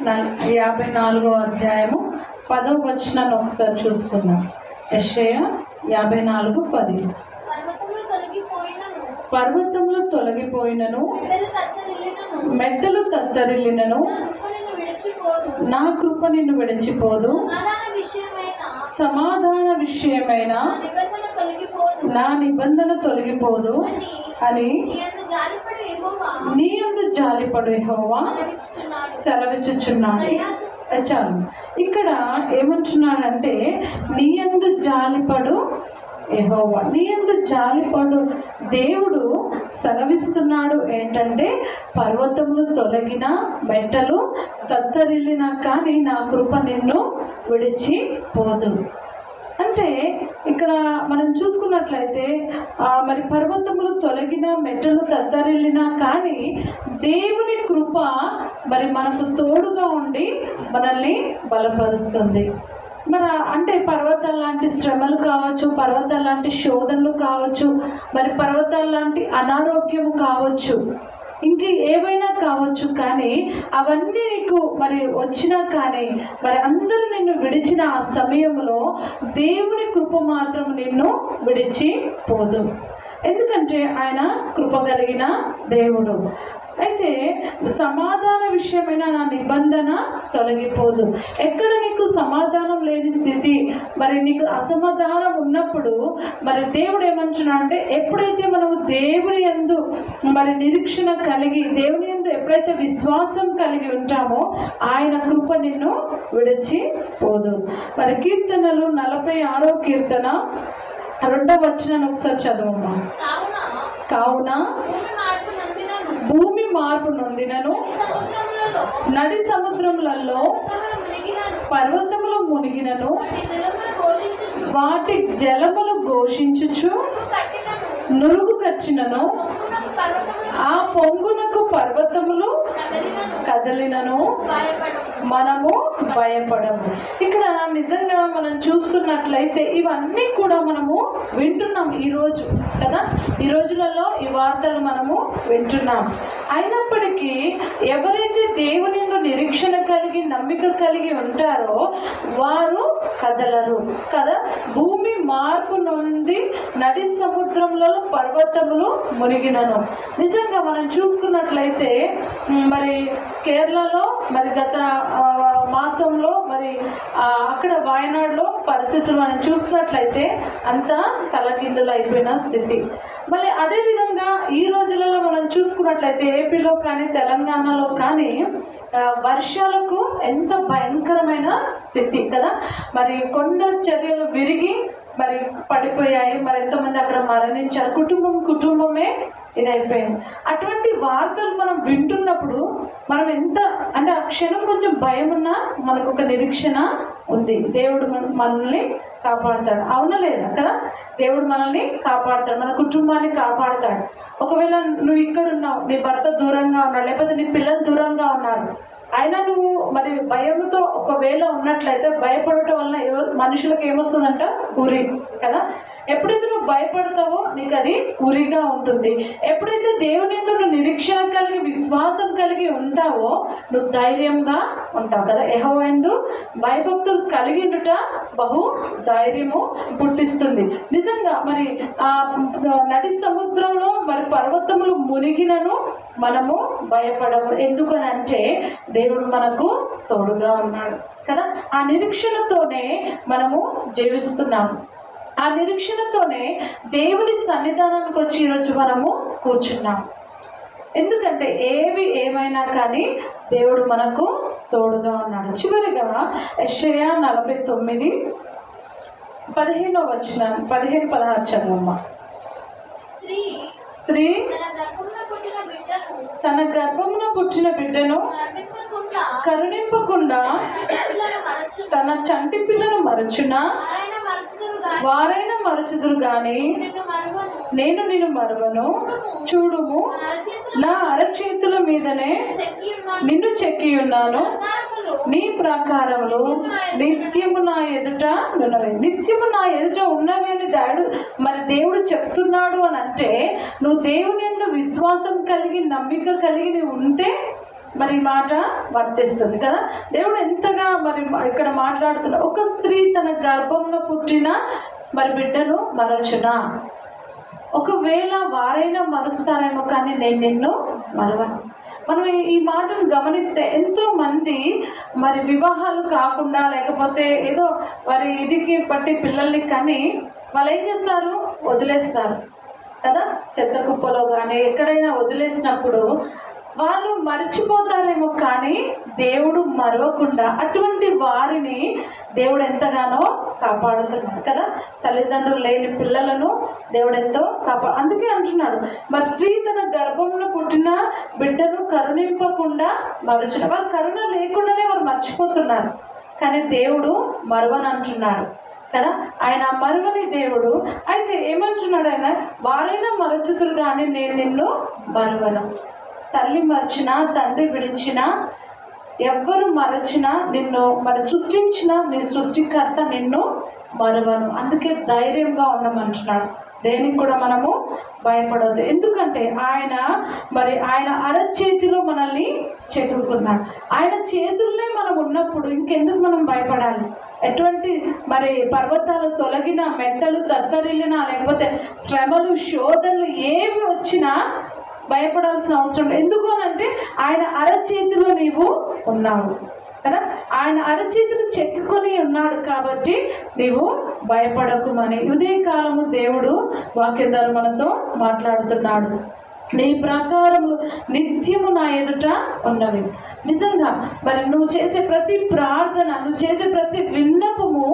54వ అధ్యాయము 10వ వచనాన్ని ఒకసారి చూసుకుందాం. యెషయా 54:10. పర్వతములు తొలగిపోయినను మెట్టలు తత్తరిల్లినను నా కృప నిన్ను విడిచిపోదు, సమాధాన విషయమైన నా నిబంధన తొలగిపోదు అని నీ యందు జాలిపడు యెహోవా సెలవిచ్చుచున్నాడు. చాలు. ఇక్కడ ఏమంటున్నాడంటే నీ యందు జాలిపడు యెహోవా, నీ యందు జాలిపడు దేవుడు సెలవిస్తున్నాడు. ఏంటంటే పర్వతములు తొలగిన మెట్టలు తత్తరిల్లినా కానీ నా కృప నిన్ను విడిచిపోదు. అంటే ఇక్కడ మనం చూసుకున్నట్లయితే మరి పర్వతములు తొలగిన మెట్టలు తత్తరిల్లినా కానీ దేవుని కృప మరి మనకు తోడుగా ఉండి మనల్ని బలపరుస్తుంది. మరి అంటే పర్వతాల లాంటి శ్రమలు కావచ్చు, పర్వతాల లాంటి శోధనలు కావచ్చు, మరి పర్వతాల లాంటి అనారోగ్యం కావచ్చు, ఇంక ఏవైనా కావచ్చు, కానీ అవన్నీ నీకు మరి వచ్చినా కానీ మరి అందరూ నిన్ను విడిచిన ఆ సమయంలో దేవుని కృప మాత్రం నిన్ను విడిచిపోదు. ఎందుకంటే ఆయన కృప కలిగిన దేవుడు. అయితే సమాధాన విషయమైన నా నిబంధన తొలగిపోదు. ఎక్కడ నీకు సమాధానం లేని స్థితి, మరి నీకు అసమాధానం ఉన్నప్పుడు మరి దేవుడు ఏమంటున్నా అంటే ఎప్పుడైతే మనము దేవుని యందు మరి నిరీక్షణ కలిగి దేవుని యందు ఎప్పుడైతే విశ్వాసం కలిగి ఉంటామో ఆయన కృప నిన్ను విడిచిపోదు. మరి కీర్తనలు 46వ కీర్తన 2వ వచనాన్ని ఒకసారి చదవమ్మా. కావున భూమి మార్పు నొందినను నడి సముద్రములలో పర్వతములు మునిగినను వాటి జలములు ఘోషించుచు నురుగు కచ్చినను ఆ పొంగునకు పర్వతములు కదలినను మనము భయపడము. ఇక్కడ నిజంగా మనం చూస్తున్నట్లయితే ఇవన్నీ కూడా మనము వింటున్నాం ఈరోజు కదా, ఈ రోజులలో ఈ వార్తలు మనము వింటున్నాం. అయినప్పటికీ ఎవరైతే దేవుని యందు నిరీక్షణ కలిగి నమ్మిక కలిగి ఉంటారో వారు కదలరు కదా. భూమి మార్పు నుండి నడి సముద్రంలో పర్వతములు మునిగినను. నిజంగా మనం చూసుకున్నట్లయితే మరి కేరళలో మరి గత మాసంలో మరి అక్కడ వాయనాడులో పరిస్థితులు మనం చూసినట్లయితే అంతా తలకిందులు అయిపోయిన స్థితి. మళ్ళీ అదేవిధంగా ఈ రోజులలో మనం చూసుకున్నట్లయితే ఏపీలో కానీ తెలంగాణలో కానీ వర్షాలకు ఎంత భయంకరమైన స్థితి కదా. మరి కొండ చర్యలు విరిగి మరి పడిపోయాయి, మరి ఎంతోమంది అక్కడ మరణించారు, కుటుంబమే ఇదైపోయింది. అటువంటి వార్తలు మనం వింటున్నప్పుడు మనం ఎంత అంటే ఆ క్షణం కొంచెం భయం ఉన్నా మనకు ఒక నిరీక్షణ ఉంది. దేవుడు మనల్ని కాపాడుతాడు, అవునా లేదా కదా. దేవుడు మనల్ని కాపాడుతాడు, మన కుటుంబాన్ని కాపాడుతాడు. ఒకవేళ నువ్వు ఇక్కడ ఉన్నావు, నీ భర్త దూరంగా ఉన్నాడు, లేకపోతే నీ పిల్లలు దూరంగా ఉన్నారు, అయినా నువ్వు మరి భయంతో ఒకవేళ ఉన్నట్లయితే భయపడటం వలన మనుషులకు ఏమొస్తుందంట ఉరి కదా. ఎప్పుడైతే నువ్వు భయపడతావో నీకు అది ఉరిగా ఉంటుంది. ఎప్పుడైతే దేవుని యందు నువ్వు నిరీక్షణ కలిగి విశ్వాసం కలిగి ఉంటావో నువ్వు ధైర్యంగా ఉంటావు కదా. యెహోవా యందు భయభక్తులు కలిగి ఉండుట బహు ధైర్యము పుట్టిస్తుంది. నిజంగా మరి ఆ నడి సముద్రంలో మరి పర్వతములు మునిగినను మనము భయపడము. ఎందుకని అంటే దేవుడు మనకు తోడుగా ఉన్నాడు కదా. ఆ నిరీక్షణతోనే మనము జీవిస్తున్నాము. ఆ నిరీక్షణతోనే దేవుని సన్నిధానానికి వచ్చి ఈరోజు మనము కూర్చున్నాం. ఎందుకంటే ఏమైనా కానీ దేవుడు మనకు తోడుగా ఉన్నాడు. చివరిగా యెషయా 49:15 వచనం 15-16 చదవమ్మా. స్త్రీ తన గర్భమున పుట్టిన బిడ్డను కరుణింపకుండా తన చంటి పిల్లను మరచునా వారైనా మరచుదురు గాని నేను నిన్ను మరువను. చూడుము నా అరచేతుల మీదనే నిన్ను చెక్కి ఉన్నాను, నీ ప్రాకారములు నిత్యము నా ఎదుట ఉన్నవి. నిత్యము నా ఎదుట ఉన్నవి అని దేవుడు చెప్తున్నాడు అని అంటే నువ్వు దేవుని యందు విశ్వాసం కలిగి నమ్మిక కలిగి ఉంటే మరి ఈ మాట వర్తిస్తుంది కదా. దేవుడు ఎంతగా మరి ఇక్కడ మాట్లాడుతున్నారు. ఒక స్త్రీ తన గర్భంలో పుట్టిన మరి బిడ్డను మరచునా? ఒకవేళ వారైనా మరుస్తారేమో కానీ నేను నిన్ను మరవను. మనం ఈ మాటను గమనిస్తే ఎంతో మంది మరి వివాహాలు కాకుండా లేకపోతే ఏదో వారి ఇదికి బట్టి పిల్లల్ని కానీ వాళ్ళు ఏం చేస్తారు, వదిలేస్తారు కదా. చెత్త కుప్పలో కానీ ఎక్కడైనా వదిలేసినప్పుడు వాళ్ళు మర్చిపోతారేమో కానీ దేవుడు మరవకుండా అటువంటి వారిని దేవుడు ఎంతగానో కాపాడుతున్నాడు కదా. తల్లిదండ్రులు లేని పిల్లలను దేవుడు ఎంతో అందుకే అంటున్నాడు, మరి స్త్రీ తన గర్భంలో పుట్టిన బిడ్డను కరుణింపకుండా మరచున. వారు కరుణ లేకుండానే వారు మర్చిపోతున్నారు, కానీ దేవుడు మరవని అంటున్నాడు కదా. ఆయన మరువని దేవుడు. అయితే ఏమంటున్నాడు ఆయన, వారైనా మరచుతురు కానీ నేను నిన్ను మరువను. తల్లి మర్చినా, తండ్రి విడిచినా, ఎవ్వరు మరచినా నిన్ను మరి సృష్టించిన నీ సృష్టికర్త నిన్ను మరవను. అందుకే ధైర్యంగా ఉండమంటున్నాడు. దేనికి కూడా మనము భయపడవద్దు. ఎందుకంటే ఆయన అరచేతిలో మనల్ని చెక్కుకున్నాడు. ఆయన చేతుల్లోనే మనం ఉన్నప్పుడు ఇంకెందుకు మనం భయపడాలి? ఎటువంటి మరి పర్వతాలు తొలగిన, మెట్టలు తత్తరిల్లినా, లేకపోతే శ్రమలు శోధనలు ఏవి వచ్చినా భయపడాల్సిన అవసరం. ఎందుకు అనంటే ఆయన అరచేతిలో నీవు ఉన్నావు కదా. ఆయన అరచేతులు చెక్కుకొని ఉన్నాడు కాబట్టి నీవు భయపడకుమని ఉదయకాలము దేవుడు వాక్యం ద్వారా మనతో మాట్లాడుతున్నాడు. నీ ప్రకారము నిత్యము నా ఎదుట ఉన్నవి. నిజంగా మరి నువ్వు చేసే ప్రతి ప్రార్థన, నువ్వు చేసే ప్రతి విన్నపము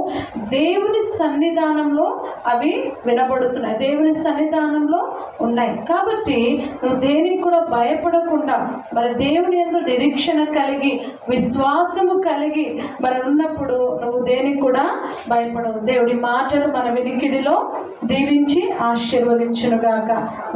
దేవుని సన్నిధానంలో అవి వినబడుతున్నాయి, దేవుని సన్నిధానంలో ఉన్నాయి. కాబట్టి నువ్వు దేనికి కూడా భయపడకుండా మరి దేవుని యందు నిరీక్షణ కలిగి, విశ్వాసము కలిగి మరి ఉన్నప్పుడు నువ్వు దేనికి కూడా భయపడవు. దేవుడి మాటలు మన వినికిడిలో దీవించి ఆశీర్వదించునుగాక.